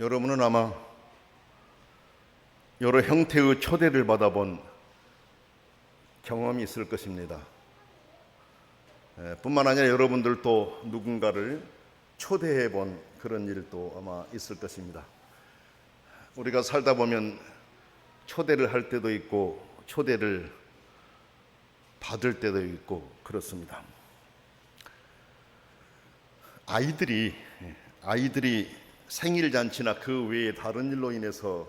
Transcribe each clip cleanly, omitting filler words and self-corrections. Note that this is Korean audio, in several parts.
여러분은 아마 여러 형태의 초대를 받아본 경험이 있을 것입니다. 뿐만 아니라 여러분들도 누군가를 초대해 본 그런 일도 아마 있을 것입니다. 우리가 살다 보면 초대를 할 때도 있고 초대를 받을 때도 있고 그렇습니다. 아이들이 생일잔치나 그 외에 다른 일로 인해서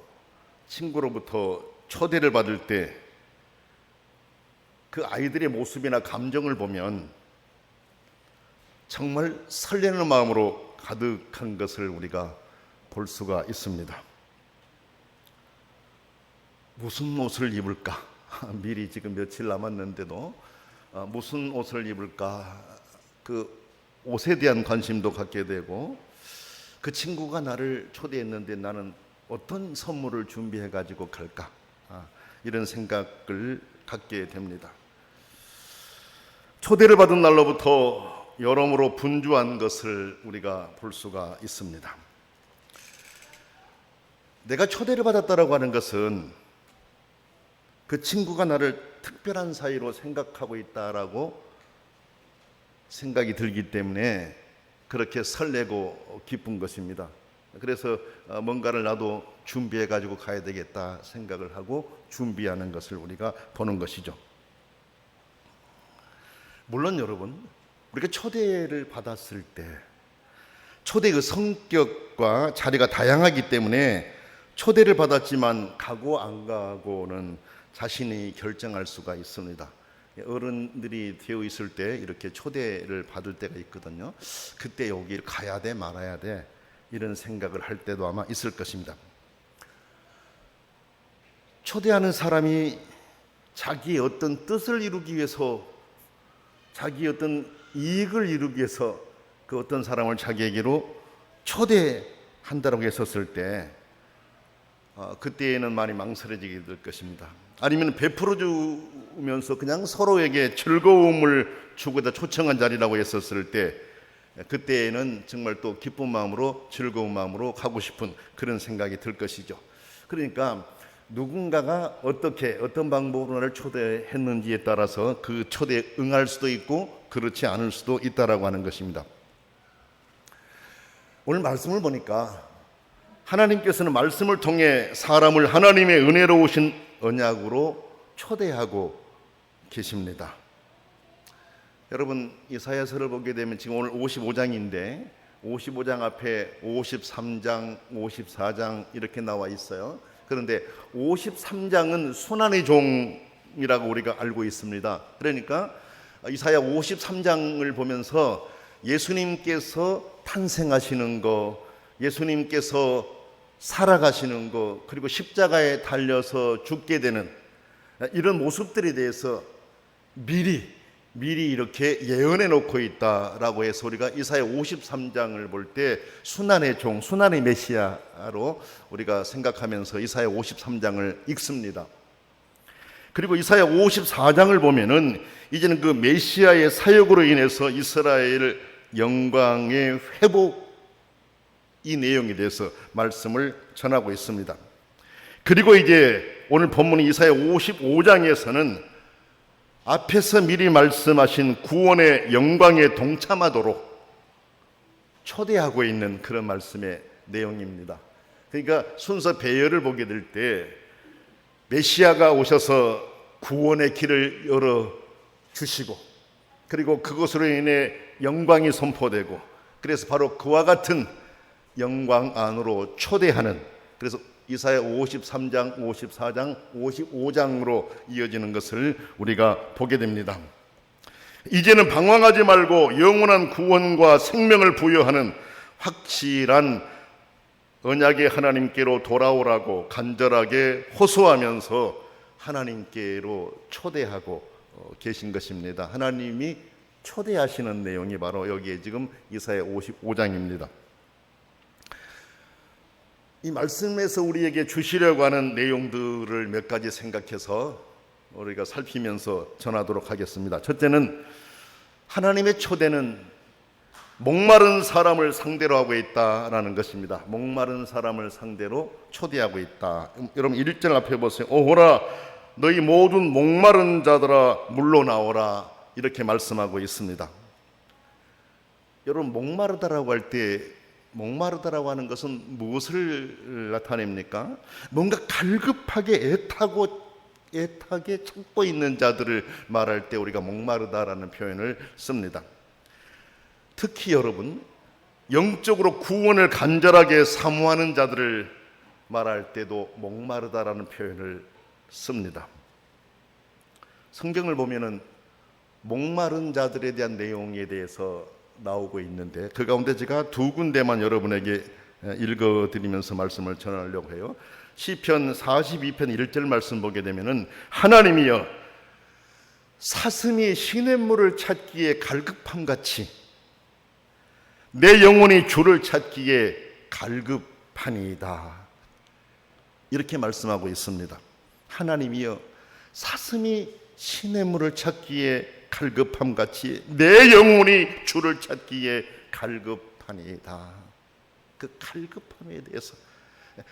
친구로부터 초대를 받을 때 그 아이들의 모습이나 감정을 보면 정말 설레는 마음으로 가득한 것을 우리가 볼 수가 있습니다. 무슨 옷을 입을까? 미리 지금 며칠 남았는데도 무슨 옷을 입을까? 그 옷에 대한 관심도 갖게 되고, 그 친구가 나를 초대했는데 나는 어떤 선물을 준비해 가지고 갈까? 이런 생각을 갖게 됩니다. 초대를 받은 날로부터 여러모로 분주한 것을 우리가 볼 수가 있습니다. 내가 초대를 받았다라고 하는 것은 그 친구가 나를 특별한 사이로 생각하고 있다라고 생각이 들기 때문에 그렇게 설레고 기쁜 것입니다. 그래서 뭔가를 나도 준비해 가지고 가야 되겠다 생각을 하고 준비하는 것을 우리가 보는 것이죠. 물론 여러분, 우리가 초대를 받았을 때 초대의 성격과 자리가 다양하기 때문에 초대를 받았지만 가고 안 가고는 자신이 결정할 수가 있습니다. 어른들이 되어 있을 때 이렇게 초대를 받을 때가 있거든요. 그때 여기를 가야 돼 말아야 돼 이런 생각을 할 때도 아마 있을 것입니다. 초대하는 사람이 자기의 어떤 뜻을 이루기 위해서, 자기의 어떤 이익을 이루기 위해서 그 어떤 사람을 자기에게로 초대한다고 했었을 때 그때에는 많이 망설여지게 될 것입니다. 아니면 베풀어 주면서 그냥 서로에게 즐거움을 주고자 초청한 자리라고 했었을 때 그때에는 정말 또 기쁜 마음으로 즐거운 마음으로 가고 싶은 그런 생각이 들 것이죠. 그러니까 누군가가 어떤 방법으로 나를 초대했는지에 따라서 그 초대에 응할 수도 있고 그렇지 않을 수도 있다라고 하는 것입니다. 오늘 말씀을 보니까 하나님께서는 말씀을 통해 사람을 하나님의 은혜로우신 언약으로 초대하고 계십니다. 여러분, 이사야서를 보게 되면 지금 오늘 55장인데 55장 앞에 53장, 54장 이렇게 나와 있어요. 그런데 53장은 순환의 종이라고 우리가 알고 있습니다. 그러니까 이사야 53장을 보면서 예수님께서 탄생하시는 거, 예수님께서 살아가시는 것, 그리고 십자가에 달려서 죽게 되는 이런 모습들에 대해서 미리 이렇게 예언해 놓고 있다라고 해서 우리가 이사야 53장을 볼 때 순환의 종, 순환의 메시아로 우리가 생각하면서 이사야 53장을 읽습니다. 그리고 이사야 54장을 보면은 이제는 그 메시아의 사역으로 인해서 이스라엘 영광의 회복, 이 내용에 대해서 말씀을 전하고 있습니다. 그리고 이제 오늘 본문 이사야 55장에서는 앞에서 미리 말씀하신 구원의 영광에 동참하도록 초대하고 있는 그런 말씀의 내용입니다. 그러니까 순서 배열을 보게 될 때 메시아가 오셔서 구원의 길을 열어 주시고, 그리고 그것으로 인해 영광이 선포되고, 그래서 바로 그와 같은 영광 안으로 초대하는, 그래서 이사야 53장, 54장, 55장으로 이어지는 것을 우리가 보게 됩니다. 이제는 방황하지 말고 영원한 구원과 생명을 부여하는 확실한 언약의 하나님께로 돌아오라고 간절하게 호소하면서 하나님께로 초대하고 계신 것입니다. 하나님이 초대하시는 내용이 바로 여기에 지금 이사야 55장입니다. 이 말씀에서 우리에게 주시려고 하는 내용들을 몇 가지 생각해서 우리가 살피면서 전하도록 하겠습니다. 첫째는 하나님의 초대는 목마른 사람을 상대로 하고 있다라는 것입니다. 목마른 사람을 상대로 초대하고 있다. 여러분 1절 앞에 보세요. 오호라 너희 모든 목마른 자들아 물로 나오라, 이렇게 말씀하고 있습니다. 여러분 목마르다라고 할 때, 목마르다라고 하는 것은 무엇을 나타냅니까? 뭔가 갈급하게 애타게 찾고 있는 자들을 말할 때 우리가 목마르다라는 표현을 씁니다. 특히 여러분 영적으로 구원을 간절하게 사모하는 자들을 말할 때도 목마르다라는 표현을 씁니다. 성경을 보면은 목마른 자들에 대한 내용에 대해서 나오고 있는데, 그 가운데 제가 두 군데만 여러분에게 읽어드리면서 말씀을 전하려고 해요. 시편 42편 1절 말씀 보게 되면은 하나님이여 사슴이 시냇물을 찾기에 갈급함같이 내 영혼이 주를 찾기에 갈급하니이다, 이렇게 말씀하고 있습니다. 하나님이여 사슴이 시냇물을 찾기에 갈급함같이 내 영혼이 주를 찾기에 갈급하니이다. 그 갈급함에 대해서,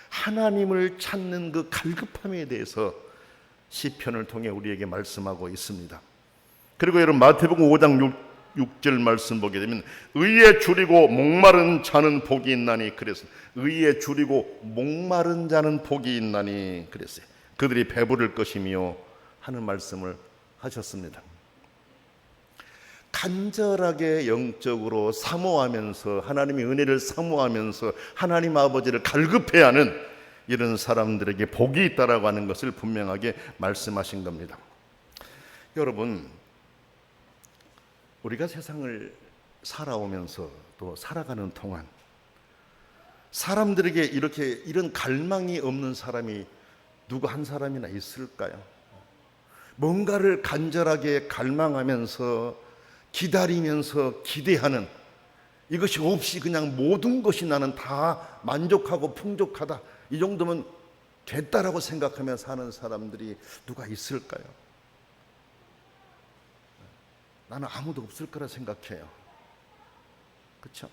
하나님을 찾는 그 갈급함에 대해서 시편을 통해 우리에게 말씀하고 있습니다. 그리고 여러분 마태복음 5장 6절 말씀 보게 되면 의에 줄이고 목마른 자는 복이 있나니, 그래서 의에 줄이고 목마른 자는 복이 있나니 그랬어요. 그들이 배부를 것이며 하는 말씀을 하셨습니다. 간절하게 영적으로 사모하면서, 하나님의 은혜를 사모하면서 하나님 아버지를 갈급해하는 이런 사람들에게 복이 있다라고 하는 것을 분명하게 말씀하신 겁니다. 여러분, 우리가 세상을 살아오면서 또 살아가는 동안 사람들에게 이런 갈망이 없는 사람이 누구 한 사람이나 있을까요? 뭔가를 간절하게 갈망하면서 기다리면서 기대하는, 이것이 없이 그냥 모든 것이 나는 다 만족하고 풍족하다, 이 정도면 됐다라고 생각하며 사는 사람들이 누가 있을까요? 나는 아무도 없을 거라 생각해요. 그렇죠?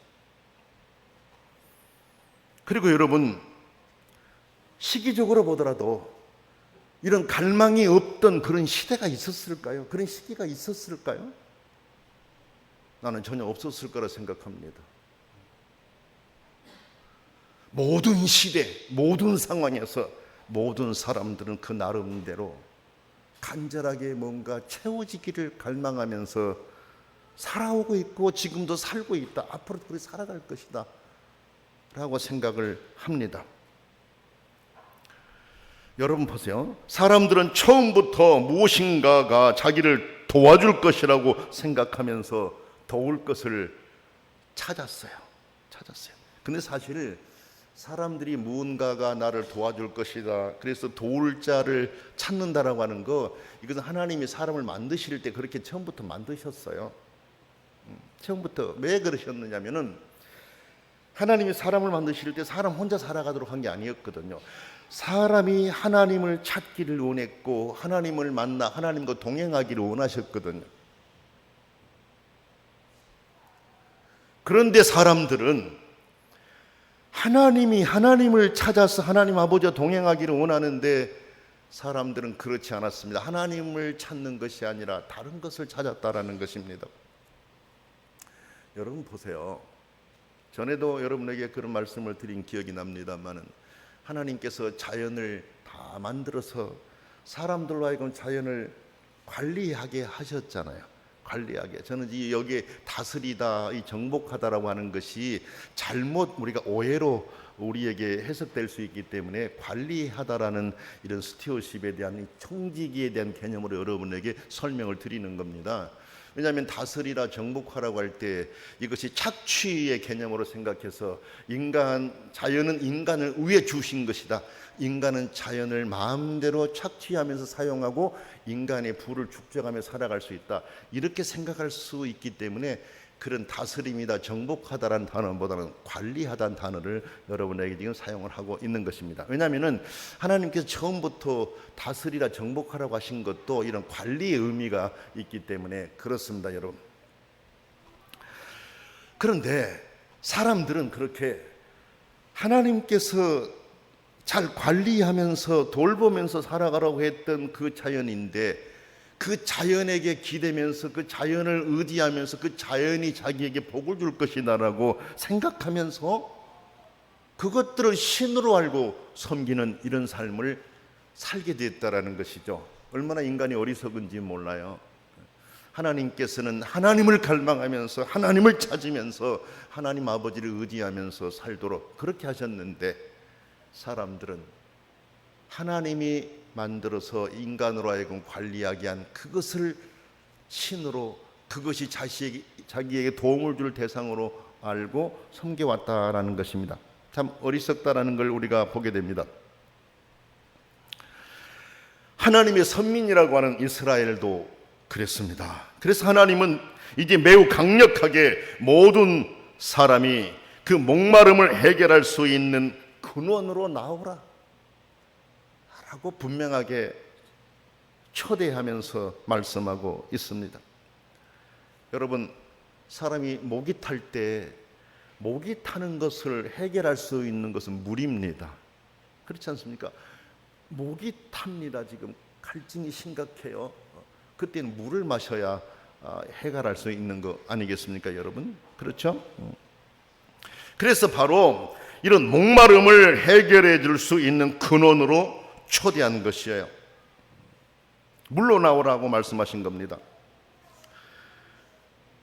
그리고 여러분 시기적으로 보더라도 이런 갈망이 없던 그런 시대가 있었을까요? 그런 시기가 있었을까요? 나는 전혀 없었을 거라 생각합니다. 모든 시대, 모든 상황에서 모든 사람들은 그 나름대로 간절하게 뭔가 채워지기를 갈망하면서 살아오고 있고 지금도 살고 있다, 앞으로도 그렇게 살아갈 것이다 라고 생각을 합니다. 여러분 보세요. 사람들은 처음부터 무엇인가가 자기를 도와줄 것이라고 생각하면서 도울 것을 찾았어요. 근데 사실 사람들이 무언가가 나를 도와줄 것이다, 그래서 도울 자를 찾는다라고 하는 거, 이것은 하나님이 사람을 만드실 때 그렇게 처음부터 만드셨어요. 처음부터 왜 그러셨느냐면은 하나님이 사람을 만드실 때 사람 혼자 살아가도록 한 게 아니었거든요. 사람이 하나님을 찾기를 원했고 하나님을 만나 하나님과 동행하기를 원하셨거든요. 그런데 사람들은 하나님을 찾아서 하나님 아버지와 동행하기를 원하는데 사람들은 그렇지 않았습니다. 하나님을 찾는 것이 아니라 다른 것을 찾았다라는 것입니다. 여러분 보세요. 전에도 여러분에게 그런 말씀을 드린 기억이 납니다만은 하나님께서 자연을 다 만들어서 사람들로 하여금 자연을 관리하게 하셨잖아요. 관리하게. 저는 여기에 다스리다, 이 정복하다라고 하는 것이 잘못 우리가 오해로 우리에게 해석될 수 있기 때문에 관리하다라는 이런 스튜어십에 대한 청지기에 대한 개념으로 여러분에게 설명을 드리는 겁니다. 왜냐하면 다스리라 정복하라고 할 때 이것이 착취의 개념으로 생각해서 자연은 인간을 위해 주신 것이다, 인간은 자연을 마음대로 착취하면서 사용하고 인간의 부를 축적하며 살아갈 수 있다, 이렇게 생각할 수 있기 때문에 그런 다스림이다 정복하다라는 단어보다는 관리하다는 단어를 여러분에게 지금 사용을 하고 있는 것입니다. 왜냐하면 하나님께서 처음부터 다스리라 정복하라고 하신 것도 이런 관리의 의미가 있기 때문에 그렇습니다. 여러분, 그런데 사람들은 그렇게 하나님께서 잘 관리하면서 돌보면서 살아가라고 했던 그 자연인데, 그 자연에게 기대면서 그 자연을 의지하면서 그 자연이 자기에게 복을 줄 것이다라고 생각하면서 그것들을 신으로 알고 섬기는 이런 삶을 살게 됐다라는 것이죠. 얼마나 인간이 어리석은지 몰라요. 하나님께서는 하나님을 갈망하면서 하나님을 찾으면서 하나님 아버지를 의지하면서 살도록 그렇게 하셨는데, 사람들은 하나님이 만들어서 인간으로 하여금 관리하게 한 그것을 신으로, 그것이 자기에게 도움을 줄 대상으로 알고 섬겨왔다라는 것입니다. 참 어리석다라는 걸 우리가 보게 됩니다. 하나님의 선민이라고 하는 이스라엘도 그랬습니다. 그래서 하나님은 이제 매우 강력하게 모든 사람이 그 목마름을 해결할 수 있는 근원으로 나오라 라고 분명하게 초대하면서 말씀하고 있습니다. 여러분, 사람이 목이 탈 때 목이 타는 것을 해결할 수 있는 것은 물입니다. 그렇지 않습니까? 목이 탑니다. 지금 갈증이 심각해요. 그때는 물을 마셔야 해결할 수 있는 거 아니겠습니까, 여러분? 그렇죠? 그래서 바로 이런 목마름을 해결해 줄 수 있는 근원으로 초대한 것이에요. 물로 나오라고 말씀하신 겁니다.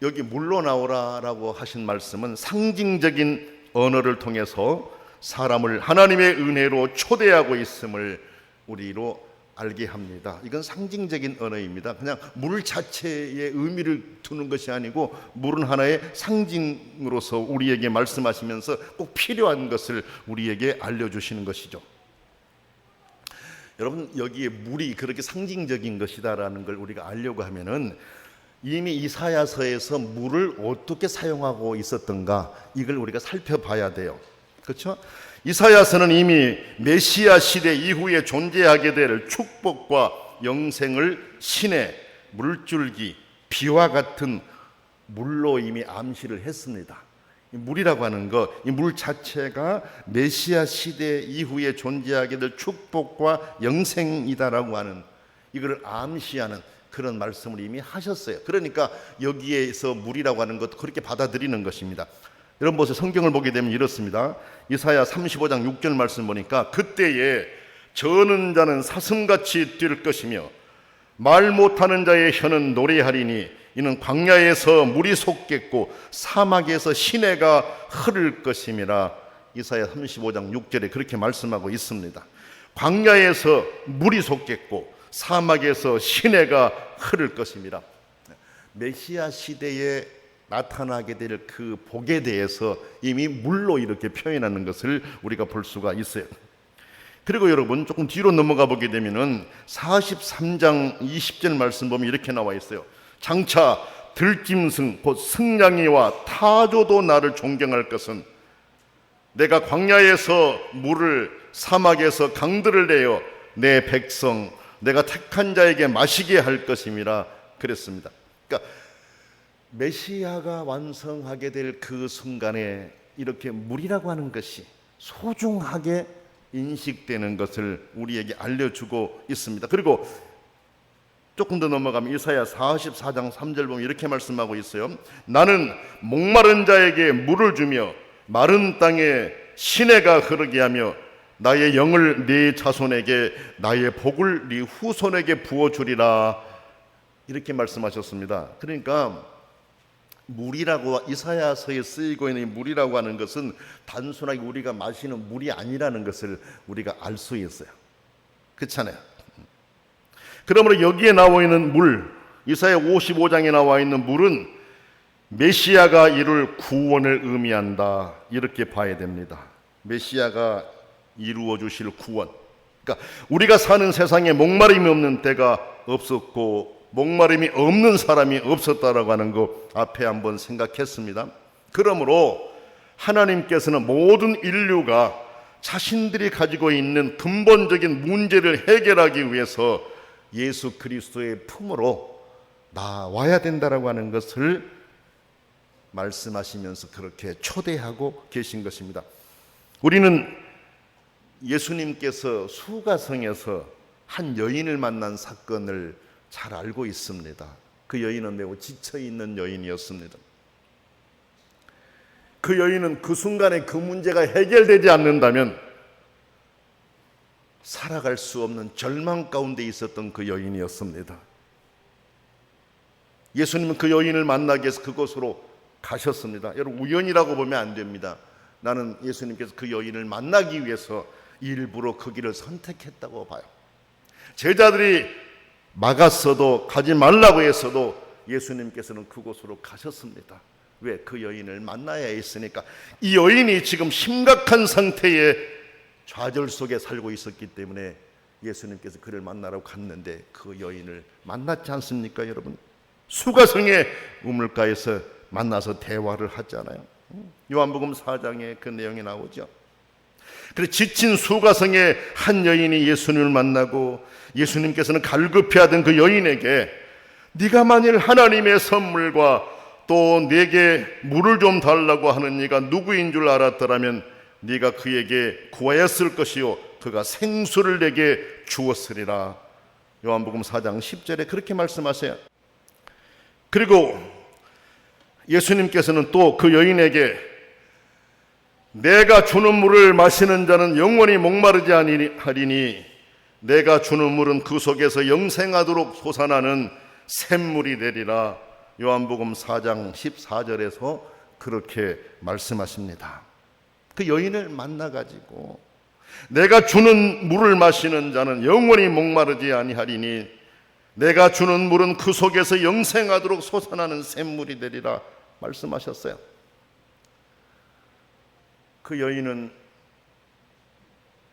여기 물로 나오라라고 하신 말씀은 상징적인 언어를 통해서 사람을 하나님의 은혜로 초대하고 있음을 우리로 알게 합니다. 이건 상징적인 언어입니다. 그냥 물 자체의 의미를 두는 것이 아니고 물은 하나의 상징으로서 우리에게 말씀하시면서 꼭 필요한 것을 우리에게 알려주시는 것이죠. 여러분, 여기에 물이 그렇게 상징적인 것이다라는 걸 우리가 알려고 하면은 이미 이사야서에서 물을 어떻게 사용하고 있었던가, 이걸 우리가 살펴봐야 돼요. 그렇죠? 이사야서는 이미 메시아 시대 이후에 존재하게 될 축복과 영생을 신의 물줄기, 비와 같은 물로 이미 암시를 했습니다. 물이라고 하는 것, 이 물 자체가 메시아 시대 이후에 존재하게 될 축복과 영생이다라고 하는, 이걸 암시하는 그런 말씀을 이미 하셨어요. 그러니까 여기에서 물이라고 하는 것도 그렇게 받아들이는 것입니다. 여러분 보세요. 성경을 보게 되면 이렇습니다. 이사야 35장 6절 말씀 보니까 그때에 저는 자는 사슴같이 뛸 것이며 말 못하는 자의 혀는 노래하리니 이는 광야에서 물이 솟겠고 사막에서 시내가 흐를 것임이라. 이사야 35장 6절에 그렇게 말씀하고 있습니다. 광야에서 물이 솟겠고 사막에서 시내가 흐를 것입니다. 메시아 시대에 나타나게 될 그 복에 대해서 이미 물로 이렇게 표현하는 것을 우리가 볼 수가 있어요. 그리고 여러분 조금 뒤로 넘어가 보게 되면은 43장 20절 말씀 보면 이렇게 나와 있어요. 장차 들짐승 곧 승냥이와 타조도 나를 존경할 것은 내가 광야에서 물을 사막에서 강들을 내어 내 백성 내가 택한 자에게 마시게 할 것임이라 그랬습니다. 그러니까 메시아가 완성하게 될 그 순간에 이렇게 물이라고 하는 것이 소중하게 인식되는 것을 우리에게 알려주고 있습니다. 그리고 조금 더 넘어가면 이사야 44장 3절 보면 이렇게 말씀하고 있어요. 나는 목마른 자에게 물을 주며 마른 땅에 시내가 흐르게 하며 나의 영을 네 자손에게 나의 복을 네 후손에게 부어주리라. 이렇게 말씀하셨습니다. 그러니까 물이라고 이사야서에 쓰이고 있는 물이라고 하는 것은 단순하게 우리가 마시는 물이 아니라는 것을 우리가 알 수 있어요. 그렇잖아요. 그러므로 여기에 나와 있는 물, 이사야 55장에 나와 있는 물은 메시아가 이룰 구원을 의미한다. 이렇게 봐야 됩니다. 메시아가 이루어 주실 구원. 그러니까 우리가 사는 세상에 목마름이 없는 때가 없었고 목마름이 없는 사람이 없었다라고 하는 거 앞에 한번 생각했습니다. 그러므로 하나님께서는 모든 인류가 자신들이 가지고 있는 근본적인 문제를 해결하기 위해서 예수 그리스도의 품으로 나와야 된다라고 하는 것을 말씀하시면서 그렇게 초대하고 계신 것입니다. 우리는 예수님께서 수가성에서 한 여인을 만난 사건을 잘 알고 있습니다. 그 여인은 매우 지쳐있는 여인이었습니다. 그 여인은 그 순간에 그 문제가 해결되지 않는다면 살아갈 수 없는 절망 가운데 있었던 그 여인이었습니다. 예수님은 그 여인을 만나기 위해서 그곳으로 가셨습니다. 여러분, 우연이라고 보면 안 됩니다. 나는 예수님께서 그 여인을 만나기 위해서 일부러 그 길을 선택했다고 봐요. 제자들이 막았어도, 가지 말라고 했어도 예수님께서는 그곳으로 가셨습니다. 왜? 그 여인을 만나야 했으니까. 이 여인이 지금 심각한 상태의 좌절 속에 살고 있었기 때문에 예수님께서 그를 만나러 갔는데 그 여인을 만났지 않습니까, 여러분? 수가성의 우물가에서 만나서 대화를 하잖아요. 요한복음 4장에 그 내용이 나오죠. 그래서 지친 수가성의 한 여인이 예수님을 만나고 예수님께서는 갈급해 하던 그 여인에게 네가 만일 하나님의 선물과 또 내게 물을 좀 달라고 하는 이가 누구인 줄 알았더라면 네가 그에게 구하였을 것이요 그가 생수를 내게 주었으리라. 요한복음 4장 10절에 그렇게 말씀하세요. 그리고 예수님께서는 또 그 여인에게 내가 주는 물을 마시는 자는 영원히 목마르지 아니하리니 내가 주는 물은 그 속에서 영생하도록 솟아나는 샘물이 되리라. 요한복음 4장 14절에서 그렇게 말씀하십니다. 그 여인을 만나가지고 내가 주는 물을 마시는 자는 영원히 목마르지 아니하리니 내가 주는 물은 그 속에서 영생하도록 솟아나는 샘물이 되리라 말씀하셨어요. 그 여인은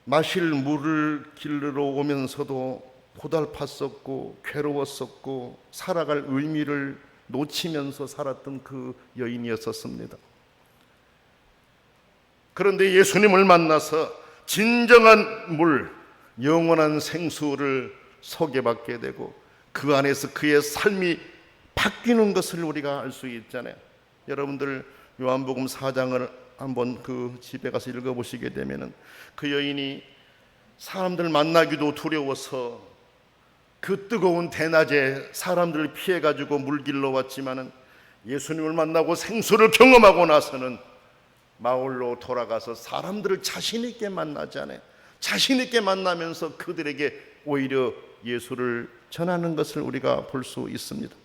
마실 물을 길러 오면서도 고달팠었고 괴로웠었고 살아갈 의미를 놓치면서 살았던 그 여인이었었습니다. 그런데 예수님을 만나서 진정한 물, 영원한 생수를 소개받게 되고 그 안에서 그의 삶이 바뀌는 것을 우리가 알 수 있잖아요. 여러분들 요한복음 4장을 한번 그 집에 가서 읽어보시게 되면은 그 여인이 사람들 만나기도 두려워서 그 뜨거운 대낮에 사람들을 피해가지고 물 길러 왔지만은 예수님을 만나고 생수를 경험하고 나서는 마을로 돌아가서 사람들을 자신 있게 만나잖아요. 자신 있게 만나면서 그들에게 오히려 예수를 전하는 것을 우리가 볼 수 있습니다.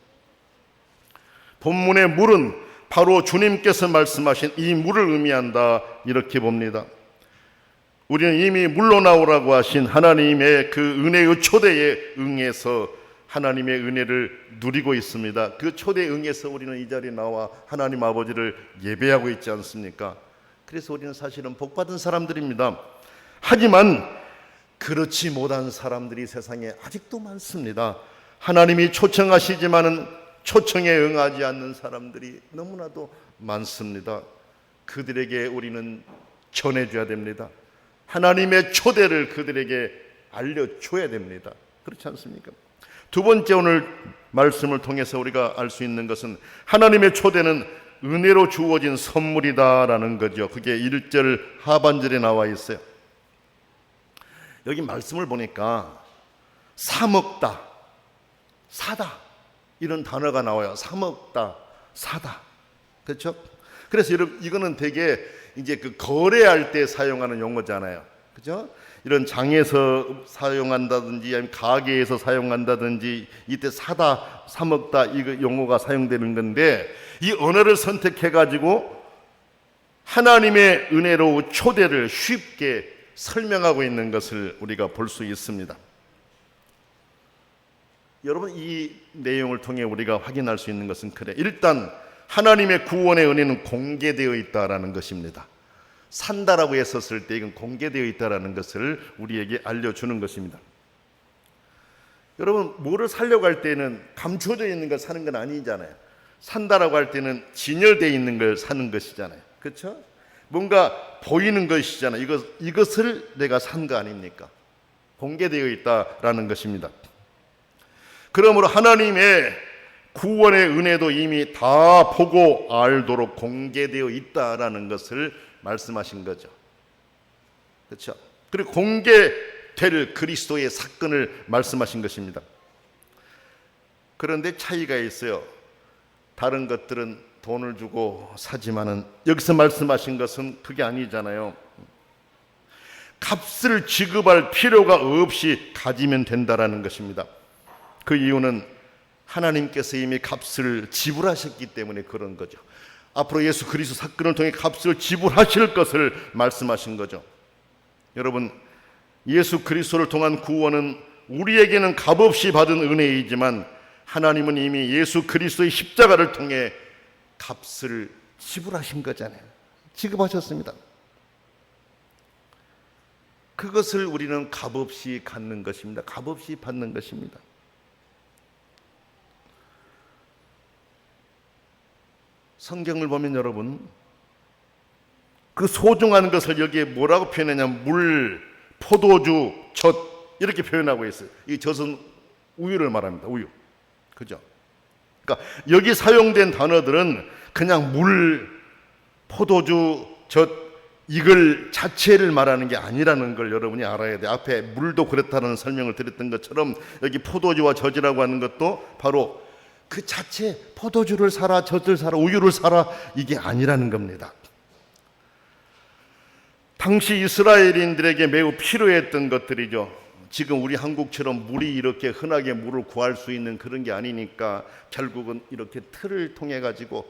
본문의 물은 바로 주님께서 말씀하신 이 물을 의미한다 이렇게 봅니다. 우리는 이미 물로 나오라고 하신 하나님의 그 은혜의 초대에 응해서 하나님의 은혜를 누리고 있습니다. 그 초대에 응해서 우리는 이 자리에 나와 하나님 아버지를 예배하고 있지 않습니까? 그래서 우리는 사실은 복받은 사람들입니다. 하지만 그렇지 못한 사람들이 세상에 아직도 많습니다. 하나님이 초청하시지만은 초청에 응하지 않는 사람들이 너무나도 많습니다. 그들에게 우리는 전해줘야 됩니다. 하나님의 초대를 그들에게 알려줘야 됩니다. 그렇지 않습니까? 두 번째, 오늘 말씀을 통해서 우리가 알 수 있는 것은 하나님의 초대는 은혜로 주어진 선물이다라는 거죠. 그게 1절 하반절에 나와 있어요. 여기 말씀을 보니까 사먹다, 사다 이런 단어가 나와요. 사먹다, 사다. 그렇죠? 그래서 여러분 이거는 되게 이제 그 거래할 때 사용하는 용어잖아요. 그죠? 이런 장에서 사용한다든지 아니면 가게에서 사용한다든지 이때 사다, 사먹다 이거 용어가 사용되는 건데 이 언어를 선택해 가지고 하나님의 은혜로 초대를 쉽게 설명하고 있는 것을 우리가 볼 수 있습니다. 여러분 이 내용을 통해 우리가 확인할 수 있는 것은 그래. 일단 하나님의 구원의 은혜는 공개되어 있다라는 것입니다. 산다라고 했었을 때 이건 공개되어 있다라는 것을 우리에게 알려주는 것입니다. 여러분 뭐를 살려고 할 때는 감춰져 있는 걸 사는 건 아니잖아요. 산다라고 할 때는 진열되어 있는 걸 사는 것이잖아요. 그렇죠? 뭔가 보이는 것이잖아요. 이것을 내가 산 거 아닙니까? 공개되어 있다라는 것입니다. 그러므로 하나님의 구원의 은혜도 이미 다 보고 알도록 공개되어 있다라는 것을 말씀하신 거죠. 그렇죠? 그리고 공개될 그리스도의 사건을 말씀하신 것입니다. 그런데 차이가 있어요. 다른 것들은 돈을 주고 사지만은 여기서 말씀하신 것은 그게 아니잖아요. 값을 지급할 필요가 없이 가지면 된다라는 것입니다. 그 이유는 하나님께서 이미 값을 지불하셨기 때문에 그런 거죠. 앞으로 예수 그리스도 사건을 통해 값을 지불하실 것을 말씀하신 거죠. 여러분, 예수 그리스도를 통한 구원은 우리에게는 값없이 받은 은혜이지만 하나님은 이미 예수 그리스도의 십자가를 통해 값을 지불하신 거잖아요. 지급하셨습니다. 그것을 우리는 값없이 갖는 것입니다. 값없이 받는 것입니다. 성경을 보면 여러분, 그 소중한 것을 여기에 뭐라고 표현하냐면 물, 포도주, 젖 이렇게 표현하고 있어요. 이 젖은 우유를 말합니다. 우유. 그죠? 그러니까 여기 사용된 단어들은 그냥 물, 포도주, 젖 이걸 자체를 말하는 게 아니라는 걸 여러분이 알아야 돼요. 앞에 물도 그렇다는 설명을 드렸던 것처럼 여기 포도주와 젖이라고 하는 것도 바로 그 자체, 포도주를 사라, 젖을 사라, 우유를 사라 이게 아니라는 겁니다. 당시 이스라엘인들에게 매우 필요했던 것들이죠. 지금 우리 한국처럼 물이 이렇게 흔하게 물을 구할 수 있는 그런 게 아니니까 결국은 이렇게 틀을 통해 가지고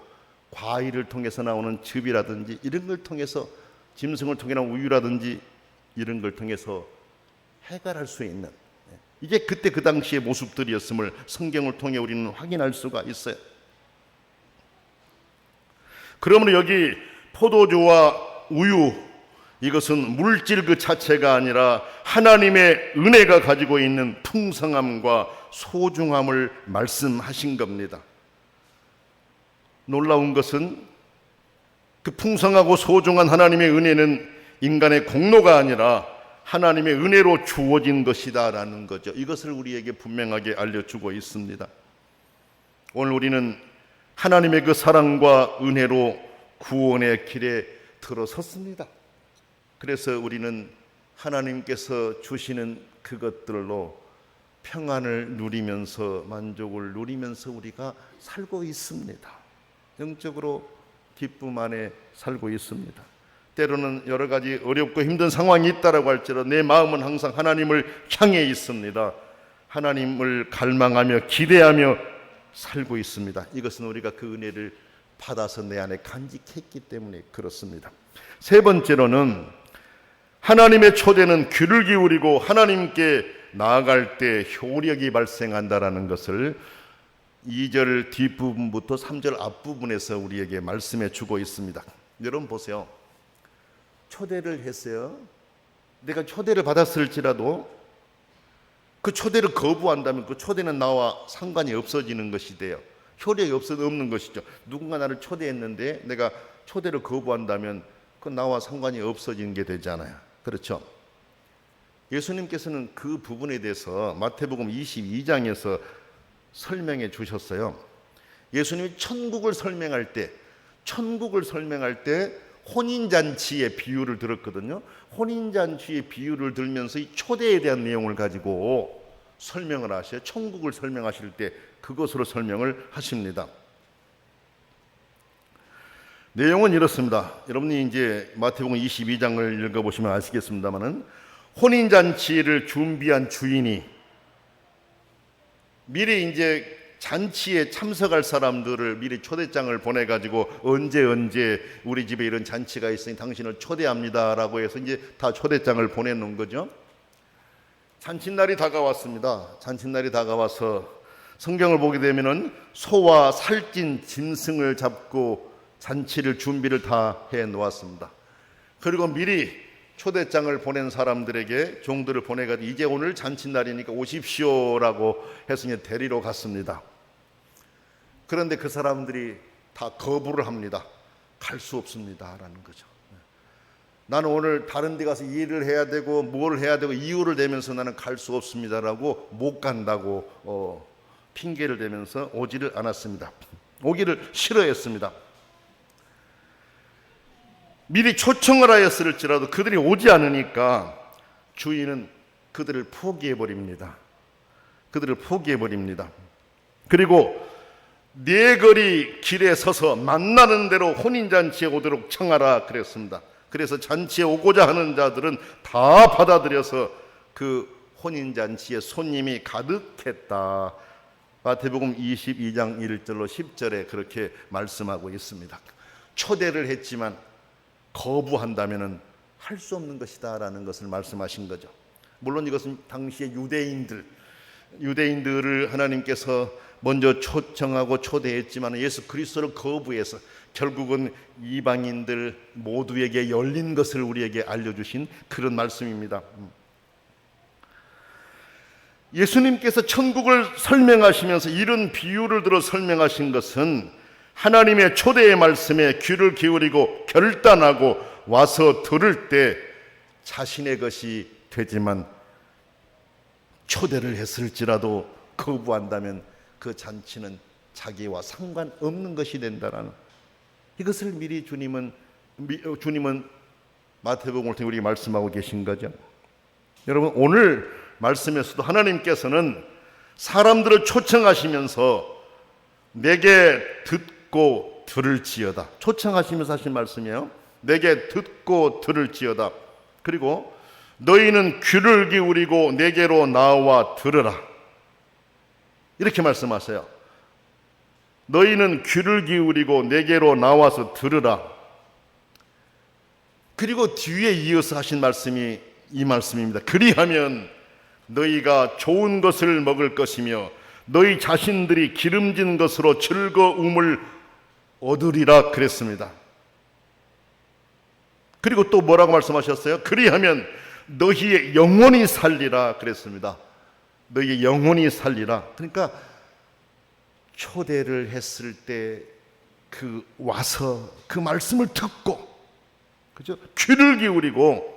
과일을 통해서 나오는 즙이라든지 이런 걸 통해서 짐승을 통해 나온 우유라든지 이런 걸 통해서 해결할 수 있는, 이게 그때 그 당시의 모습들이었음을 성경을 통해 우리는 확인할 수가 있어요. 그러므로 여기 포도주와 우유, 이것은 물질 그 자체가 아니라 하나님의 은혜가 가지고 있는 풍성함과 소중함을 말씀하신 겁니다. 놀라운 것은 그 풍성하고 소중한 하나님의 은혜는 인간의 공로가 아니라 하나님의 은혜로 주어진 것이다라는 거죠. 이것을 우리에게 분명하게 알려주고 있습니다. 오늘 우리는 하나님의 그 사랑과 은혜로 구원의 길에 들어섰습니다. 그래서 우리는 하나님께서 주시는 그것들로 평안을 누리면서 만족을 누리면서 우리가 살고 있습니다. 영적으로 기쁨 안에 살고 있습니다. 때로는 여러 가지 어렵고 힘든 상황이 있다라고 할지라도 내 마음은 항상 하나님을 향해 있습니다. 하나님을 갈망하며 기대하며 살고 있습니다. 이것은 우리가 그 은혜를 받아서 내 안에 간직했기 때문에 그렇습니다. 세 번째로는 하나님의 초대는 귀를 기울이고 하나님께 나아갈 때 효력이 발생한다라는 것을 2절 뒷부분부터 3절 앞부분에서 우리에게 말씀해 주고 있습니다. 여러분 보세요. 초대를 했어요. 내가 초대를 받았을지라도 그 초대를 거부한다면 그 초대는 나와 상관이 없어지는 것이 돼요. 효력이 없는 것이죠. 누군가 나를 초대했는데 내가 초대를 거부한다면 그 나와 상관이 없어지는 게 되잖아요. 그렇죠? 예수님께서는 그 부분에 대해서 마태복음 22장에서 설명해 주셨어요. 예수님이 천국을 설명할 때 혼인잔치의 비유를 들었거든요. 혼인잔치의 비유를 들면서 이 초대에 대한 내용을 가지고 설명을 하셔요. 천국을 설명하실 때 그것으로 설명을 하십니다. 내용은 이렇습니다. 여러분이 이제 마태복음 22장을 읽어보시면 아시겠습니다만은 혼인잔치를 준비한 주인이 미리 이제 잔치에 참석할 사람들을 미리 초대장을 보내가지고 언제 우리 집에 이런 잔치가 있으니 당신을 초대합니다라고 해서 이제 다 초대장을 보내놓은 거죠. 잔칫날이 다가왔습니다. 잔칫날이 다가와서 성경을 보게 되면은 소와 살찐 짐승을 잡고 잔치를 준비를 다 해놓았습니다. 그리고 미리 초대장을 보낸 사람들에게 종들을 보내가지고 이제 오늘 잔칫날이니까 오십시오라고 해서 이제 데리러 갔습니다. 그런데 그 사람들이 다 거부를 합니다. 갈 수 없습니다라는 거죠. 나는 오늘 다른 데 가서 일을 해야 되고 뭘 해야 되고 이유를 대면서 나는 갈 수 없습니다라고 못 간다고 핑계를 대면서 오지를 않았습니다. 오기를 싫어했습니다. 미리 초청을 하였을지라도 그들이 오지 않으니까 주인은 그들을 포기해버립니다. 그리고 네 거리 길에 서서 만나는 대로 혼인잔치에 오도록 청하라 그랬습니다. 그래서 잔치에 오고자 하는 자들은 다 받아들여서 그 혼인잔치에 손님이 가득했다. 마태복음 22장 1절로 10절에 그렇게 말씀하고 있습니다. 초대를 했지만 거부한다면 할 수 없는 것이다 라는 것을 말씀하신 거죠. 물론 이것은 당시의 유대인들을 하나님께서 먼저 초청하고 초대했지만 예수 그리스도를 거부해서 결국은 이방인들 모두에게 열린 것을 우리에게 알려주신 그런 말씀입니다. 예수님께서 천국을 설명하시면서 이런 비유를 들어 설명하신 것은 하나님의 초대의 말씀에 귀를 기울이고 결단하고 와서 들을 때 자신의 것이 되지만 초대를 했을지라도 거부한다면 그 잔치는 자기와 상관없는 것이 된다라는 이것을 미리 주님은 마태복음을 통해 우리에게 말씀하고 계신 거죠. 여러분, 오늘 말씀에서도 하나님께서는 사람들을 초청하시면서 내게 듣고 들을지어다, 초청하시면서 하신 말씀이에요. 내게 듣고 들을지어다. 그리고 너희는 귀를 기울이고 내게로 나와 들으라, 이렇게 말씀하세요. 너희는 귀를 기울이고 내게로 나와서 들으라. 그리고 뒤에 이어서 하신 말씀이 이 말씀입니다. 그리하면 너희가 좋은 것을 먹을 것이며 너희 자신들이 기름진 것으로 즐거움을 얻으리라 그랬습니다. 그리고 또 뭐라고 말씀하셨어요? 그리하면 너희의 영혼이 살리라 그랬습니다. 너희의 영혼이 살리라. 그러니까 초대를 했을 때 그 와서 그 말씀을 듣고, 그죠? 귀를 기울이고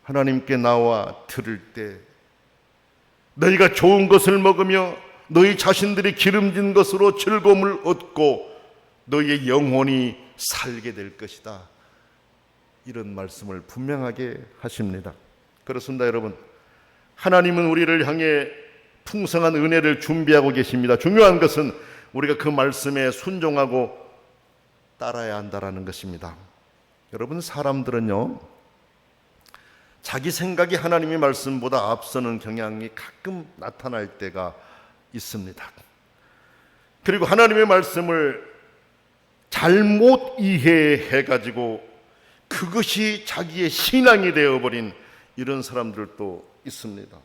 하나님께 나와 들을 때 너희가 좋은 것을 먹으며 너희 자신들이 기름진 것으로 즐거움을 얻고 너희의 영혼이 살게 될 것이다. 이런 말씀을 분명하게 하십니다. 그렇습니다, 여러분. 하나님은 우리를 향해 풍성한 은혜를 준비하고 계십니다. 중요한 것은 우리가 그 말씀에 순종하고 따라야 한다는 것입니다. 여러분, 사람들은요, 자기 생각이 하나님의 말씀보다 앞서는 경향이 가끔 나타날 때가 있습니다. 그리고 하나님의 말씀을 잘못 이해해가지고 그것이 자기의 신앙이 되어버린 이런 사람들도 있습니다.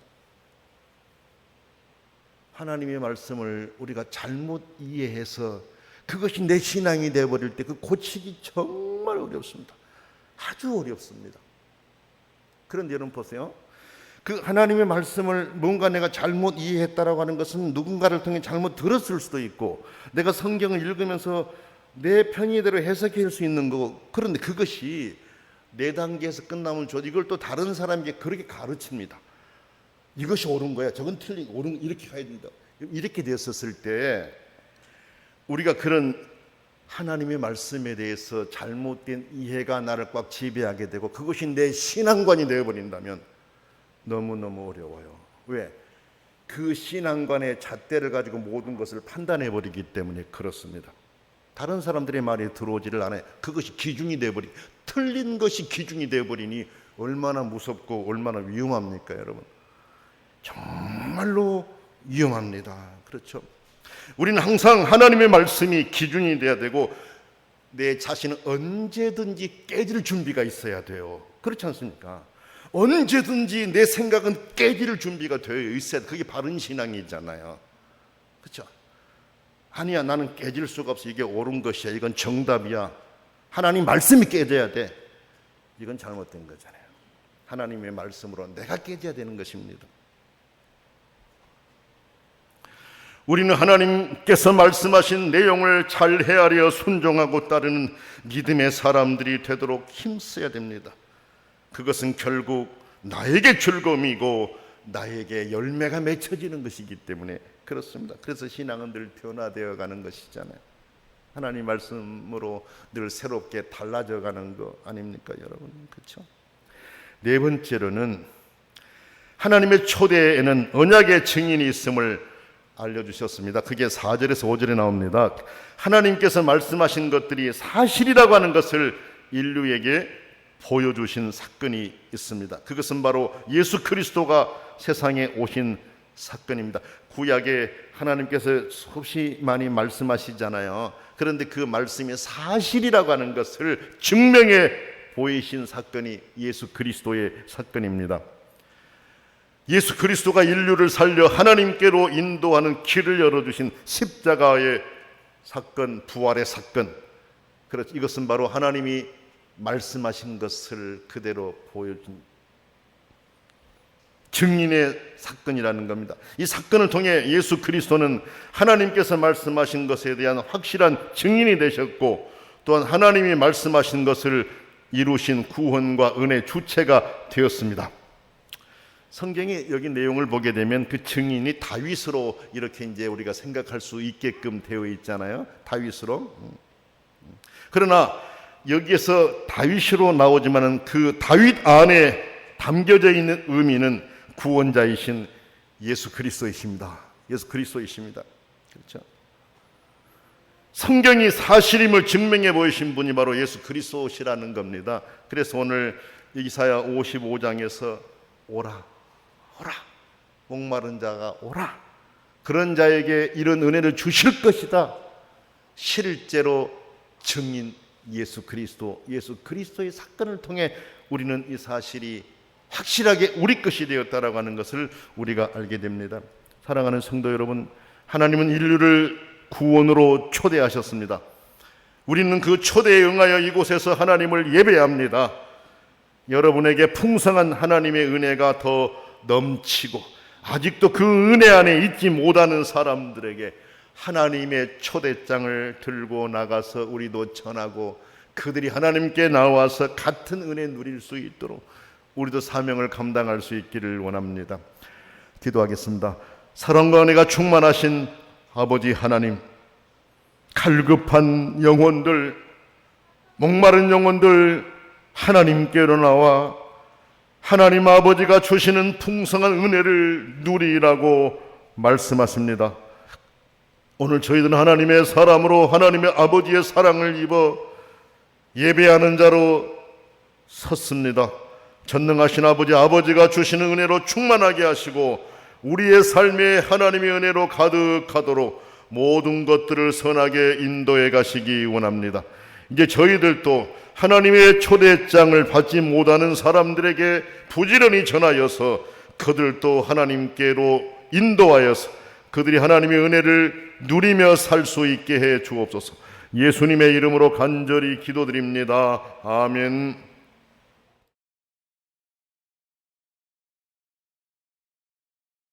하나님의 말씀을 우리가 잘못 이해해서 그것이 내 신앙이 되어버릴 때 그 고치기 정말 어렵습니다. 아주 어렵습니다. 그런데 여러분 보세요. 그 하나님의 말씀을 뭔가 내가 잘못 이해했다라고 하는 것은 누군가를 통해 잘못 들었을 수도 있고 내가 성경을 읽으면서 내 편의대로 해석할 수 있는 거고, 그런데 그것이 네 단계에서 끝나면 이걸 또 다른 사람에게 그렇게 가르칩니다. 이것이 옳은 거야, 저건 틀린, 옳은, 이렇게 가야 된다. 이렇게 되었을 때 우리가 그런 하나님의 말씀에 대해서 잘못된 이해가 나를 꽉 지배하게 되고 그것이 내 신앙관이 되어버린다면 너무너무 어려워요. 왜? 그 신앙관의 잣대를 가지고 모든 것을 판단해버리기 때문에 그렇습니다. 다른 사람들의 말이 들어오지를 않아요. 그것이 기준이 되어버리, 틀린 것이 기준이 되어버리니 얼마나 무섭고 얼마나 위험합니까, 여러분? 정말로 위험합니다. 그렇죠? 우리는 항상 하나님의 말씀이 기준이 돼야 되고 내 자신은 언제든지 깨질 준비가 있어야 돼요. 그렇지 않습니까? 언제든지 내 생각은 깨질 준비가 되어 있어야 돼. 그게 바른 신앙이잖아요. 그렇죠? 아니야, 나는 깨질 수가 없어, 이게 옳은 것이야, 이건 정답이야, 하나님 말씀이 깨져야 돼, 이건 잘못된 거잖아요. 하나님의 말씀으로 내가 깨져야 되는 것입니다. 우리는 하나님께서 말씀하신 내용을 잘 헤아려 순종하고 따르는 믿음의 사람들이 되도록 힘써야 됩니다. 그것은 결국 나에게 즐거움이고 나에게 열매가 맺혀지는 것이기 때문에 그렇습니다. 그래서 신앙은 늘 변화되어 가는 것이잖아요. 하나님 말씀으로 늘 새롭게 달라져 가는 거 아닙니까, 여러분? 그렇죠? 네 번째로는 하나님의 초대에는 언약의 증인이 있음을 알려주셨습니다. 그게 4절에서 5절에 나옵니다. 하나님께서 말씀하신 것들이 사실이라고 하는 것을 인류에게 보여주신 사건이 있습니다. 그것은 바로 예수 그리스도가 세상에 오신 사건입니다. 구약에 하나님께서 수없이 많이 말씀하시잖아요. 그런데 그 말씀이 사실이라고 하는 것을 증명해 보이신 사건이 예수 그리스도의 사건입니다. 예수 그리스도가 인류를 살려 하나님께로 인도하는 길을 열어주신 십자가의 사건, 부활의 사건. 그렇죠. 이것은 바로 하나님이 말씀하신 것을 그대로 보여준 증인의 사건이라는 겁니다. 이 사건을 통해 예수 그리스도는 하나님께서 말씀하신 것에 대한 확실한 증인이 되셨고, 또한 하나님이 말씀하신 것을 이루신 구원과 은혜 주체가 되었습니다. 성경이 여기 내용을 보게 되면 그 증인이 다윗으로 이렇게 이제 우리가 생각할 수 있게끔 되어 있잖아요. 다윗으로. 그러나 여기에서 다윗으로 나오지만은 그 다윗 안에 담겨져 있는 의미는 구원자이신 예수 그리스도이십니다. 예수 그리스도이십니다. 그렇죠? 성경이 사실임을 증명해 보이신 분이 바로 예수 그리스도시라는 겁니다. 그래서 오늘 이사야 55장에서 오라, 목마른 자가 오라, 그런 자에게 이런 은혜를 주실 것이다. 실제로 증인 예수 그리스도의 사건을 통해 우리는 이 사실이 확실하게 우리 것이 되었다라고 하는 것을 우리가 알게 됩니다. 사랑하는 성도 여러분, 하나님은 인류를 구원으로 초대하셨습니다. 우리는 그 초대에 응하여 이곳에서 하나님을 예배합니다. 여러분에게 풍성한 하나님의 은혜가 더 넘치고 아직도 그 은혜 안에 있지 못하는 사람들에게 하나님의 초대장을 들고 나가서 우리도 전하고 그들이 하나님께 나와서 같은 은혜 누릴 수 있도록 우리도 사명을 감당할 수 있기를 원합니다. 기도하겠습니다. 사랑과 은혜가 충만하신 아버지 하나님, 갈급한 영혼들, 목마른 영혼들 하나님께로 나와 하나님 아버지가 주시는 풍성한 은혜를 누리라고 말씀하십니다. 오늘 저희들은 하나님의 사람으로 하나님의 아버지의 사랑을 입어 예배하는 자로 섰습니다. 전능하신 아버지가 주시는 은혜로 충만하게 하시고 우리의 삶에 하나님의 은혜로 가득하도록 모든 것들을 선하게 인도해 가시기 원합니다. 이제 저희들도 하나님의 초대장을 받지 못하는 사람들에게 부지런히 전하여서 그들도 하나님께로 인도하여서 그들이 하나님의 은혜를 누리며 살 수 있게 해 주옵소서. 예수님의 이름으로 간절히 기도드립니다. 아멘.